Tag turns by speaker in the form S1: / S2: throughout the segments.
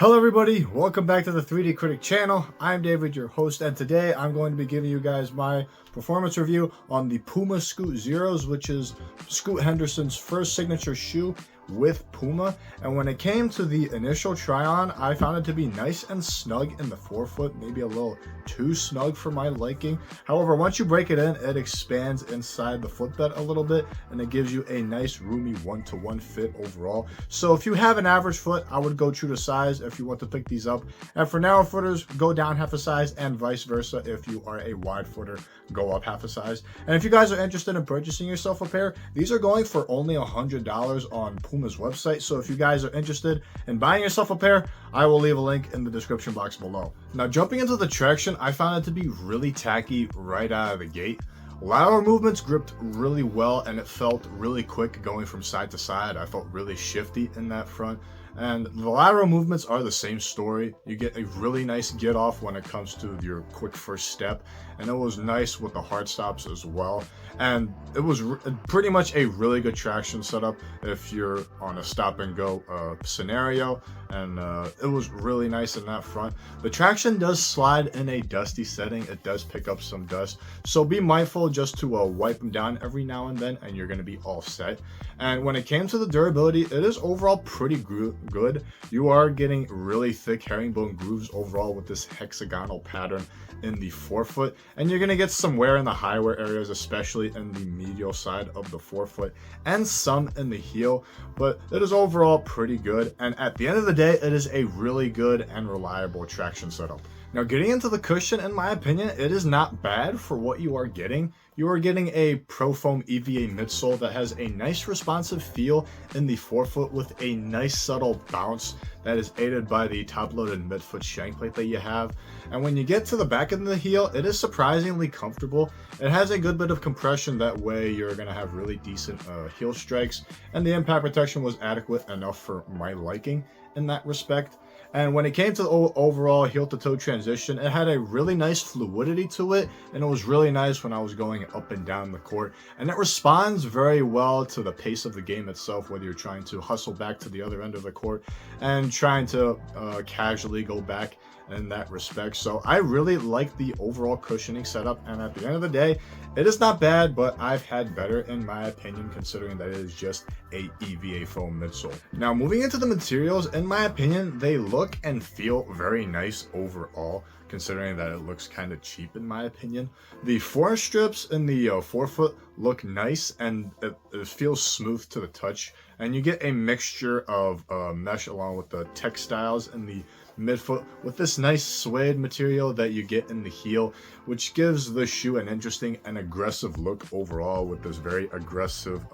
S1: Hello everybody, welcome back to the 3D Critic channel. I'm David, your host, and today I'm going to be giving you guys my performance review on the Puma Scoot Zeros, which is Scoot Henderson's first signature shoe with Puma. And when it came to the initial try on, I found it to be nice and snug in the forefoot, maybe a little too snug for my liking. However, once you break it in, it expands inside the footbed a little bit and it gives you a nice roomy one-to-one fit overall. So if you have an average foot, I would go true to size if you want to pick these up. And for narrow footers, go down half a size, and vice versa. If you are a wide footer, go up half a size. And if you guys are interested in purchasing yourself a pair, these are going for only $100 on Puma's website. So if you guys are interested in buying yourself a pair, I will leave a link in the description box below. Now, jumping into the traction, I found it to be really tacky right out of the gate. Lateral movements gripped really well and it felt really quick going from side to side. I felt really shifty in that front. And the lateral movements are the same story. You get a really nice get off when it comes to your quick first step, and it was nice with the hard stops as well. And it was pretty much a really good traction setup if you're on a stop and go scenario, and it was really nice in that front. The traction does slide in a dusty setting. It does pick up some dust, so be mindful just to wipe them down every now and then and you're going to be all set. And when it came to the durability, it is overall pretty good. You are getting really thick herringbone grooves overall with this hexagonal pattern in the forefoot, and you're going to get some wear in the high wear areas, especially in the medial side of the forefoot and some in the heel, but it is overall pretty good. And at the end of the day, it is a really good and reliable traction setup. Now, getting into the cushion, in my opinion, it is not bad for what you are getting. You are getting a Pro Foam EVA midsole that has a nice responsive feel in the forefoot with a nice subtle bounce that is aided by the top-loaded midfoot shank plate that you have. And when you get to the back of the heel, it is surprisingly comfortable. It has a good bit of compression, that way you're going to have really decent heel strikes, and the impact protection was adequate enough for my liking in that respect. And when it came to the overall heel-to-toe transition, it had a really nice fluidity to it, and it was really nice when I was going up and down the court. And it responds very well to the pace of the game itself, whether you're trying to hustle back to the other end of the court and trying to casually go back in that respect. So I really like the overall cushioning setup, and at the end of the day, it is not bad, but I've had better in my opinion, considering that it is just a EVA foam midsole. Now, moving into the materials, in my opinion, they look and feel very nice overall, considering that it looks kind of cheap in my opinion. The form strips in the forefoot look nice, and it feels smooth to the touch, and you get a mixture of mesh along with the textiles in the midfoot with this nice suede material that you get in the heel, which gives the shoe an interesting and aggressive look overall with this very aggressive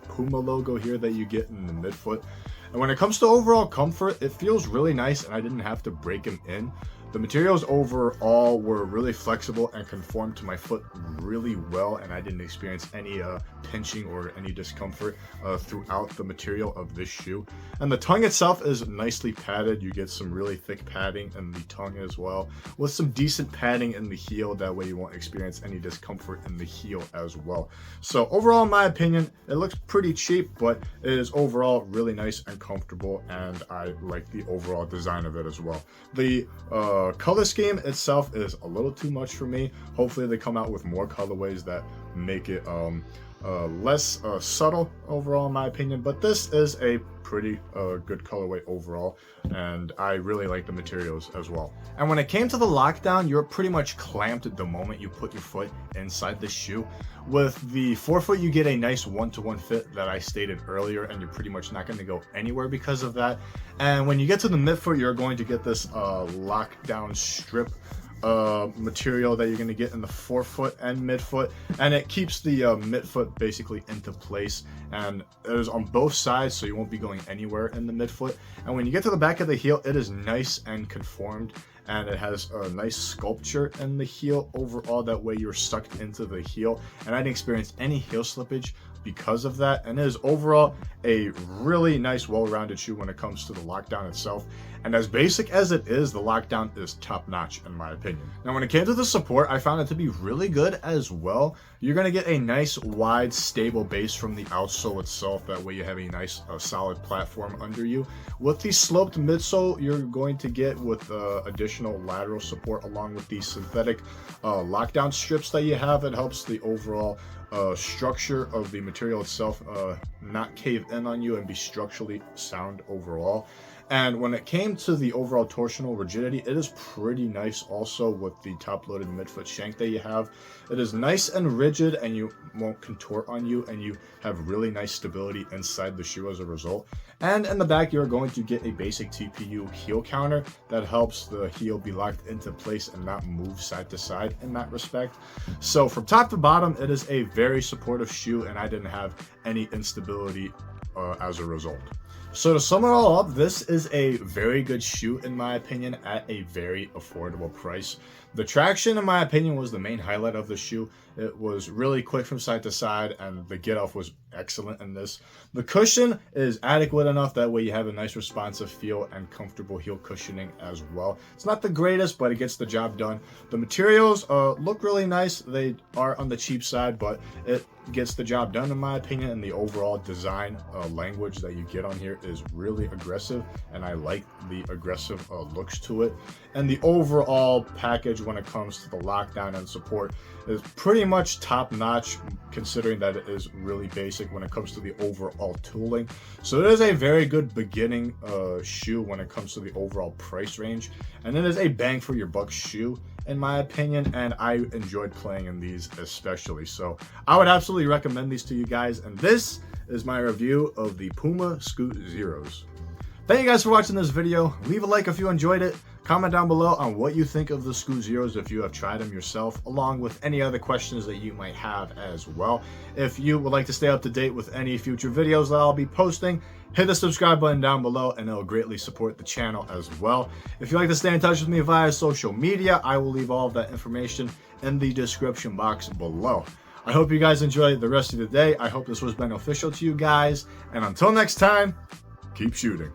S1: Puma logo here that you get in the midfoot. And when it comes to overall comfort, it feels really nice and I didn't have to break them in. The materials overall were really flexible and conformed to my foot really well, and I didn't experience any pinching or any discomfort throughout the material of this shoe. And the tongue itself is nicely padded. You get some really thick padding in the tongue as well, with some decent padding in the heel. That way you won't experience any discomfort in the heel as well. So overall, in my opinion, it looks pretty cheap, but it is overall really nice and comfortable, and I like the overall design of it as well. The color scheme itself is a little too much for me. Hopefully they come out with more colorways that make it less subtle overall in my opinion, but this is a pretty good colorway overall, and I really like the materials as well. And when it came to the lockdown, you're pretty much clamped at the moment you put your foot inside the shoe. With the forefoot, you get a nice one-to-one fit that I stated earlier, and you're pretty much not going to go anywhere because of that. And when you get to the midfoot, you're going to get this lockdown strip material that you're going to get in the forefoot and midfoot, and it keeps the midfoot basically into place, and it is on both sides, so you won't be going anywhere in the midfoot. And when you get to the back of the heel, it is nice and conformed, and it has a nice sculpture in the heel overall, that way you're sucked into the heel, and I didn't experience any heel slippage because of that. And it is overall a really nice, well-rounded shoe when it comes to the lockdown itself. And as basic as it is, the lockdown is top notch in my opinion. Now when it came to the support, I found it to be really good as well. You're going to get a nice wide stable base from the outsole itself. That way you have a nice solid platform under you. With the sloped midsole, you're going to get with additional lateral support along with the synthetic lockdown strips that you have. It helps the overall structure of the material itself not cave in on you and be structurally sound overall. And when it came to the overall torsional rigidity, it is pretty nice also with the top-loaded midfoot shank that you have. It is nice and rigid and you won't contort on you, and you have really nice stability inside the shoe as a result. And in the back, you're going to get a basic TPU heel counter that helps the heel be locked into place and not move side to side in that respect. So from top to bottom, it is a very supportive shoe, and I didn't have any instability as a result. So to sum it all up, this is a very good shoe in my opinion at a very affordable price. The traction in my opinion was the main highlight of the shoe. It was really quick from side to side, and the get off was excellent in this. The cushion is adequate enough that way you have a nice responsive feel and comfortable heel cushioning as well. It's not the greatest, but it gets the job done. The materials look really nice. They are on the cheap side, but it gets the job done in my opinion, and the overall design language that you get on here is really aggressive, and I like the aggressive looks to it. And the overall package when it comes to the lockdown and support is pretty much top notch, considering that it is really basic when it comes to the overall tooling. So it is a very good beginning shoe when it comes to the overall price range, and it is a bang for your buck shoe in my opinion, and I enjoyed playing in these especially. So I would absolutely recommend these to you guys, and this is my review of the Puma Scoot Zeros. Thank you guys for watching this video. Leave a like if you enjoyed it. Comment down below on what you think of the Scoot Zeros if you have tried them yourself, along with any other questions that you might have as well. If you would like to stay up to date with any future videos that I'll be posting, hit the subscribe button down below and it'll greatly support the channel as well. If you'd like to stay in touch with me via social media, I will leave all of that information in the description box below. I hope you guys enjoy the rest of the day. I hope this was beneficial to you guys, and until next time, keep shooting.